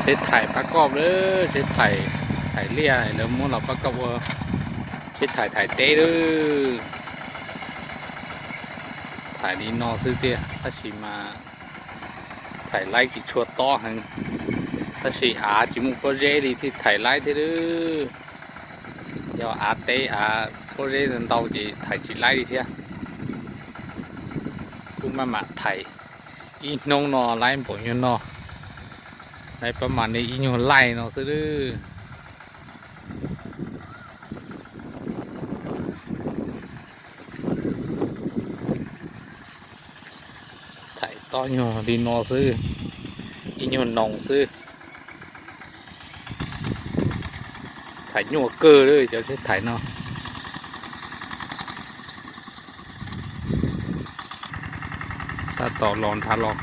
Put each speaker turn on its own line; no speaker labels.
เช็ดไถ่ประกอบเลยเช็ดไถ่ไถ่เลี่ยแล้วม้วนเราประกอบเช็ดไถ่เต้เลยไถ่ดีนอซื้อเตี้ยถ้าฉีมาไถ่ไล่กี่ชัวต้อหังถ้าฉีจิมุกโปรเจดีที่ไถ่ไล่เด้อยาเต้โปรเจนั่นเตาจีไถ่จีไล่ดีเทียกูมาไถ่อีน้องนอไล่ผมยนนอในประมาณนี้อีโยนไล่เนาะซื้อถ่ายต่อโยนดีนอซื้ออีโยนนองซื้อถ่ายโยนเกอร์เลยจะใช้ถ่ายเนาะถ้าต่อรอนทาลอก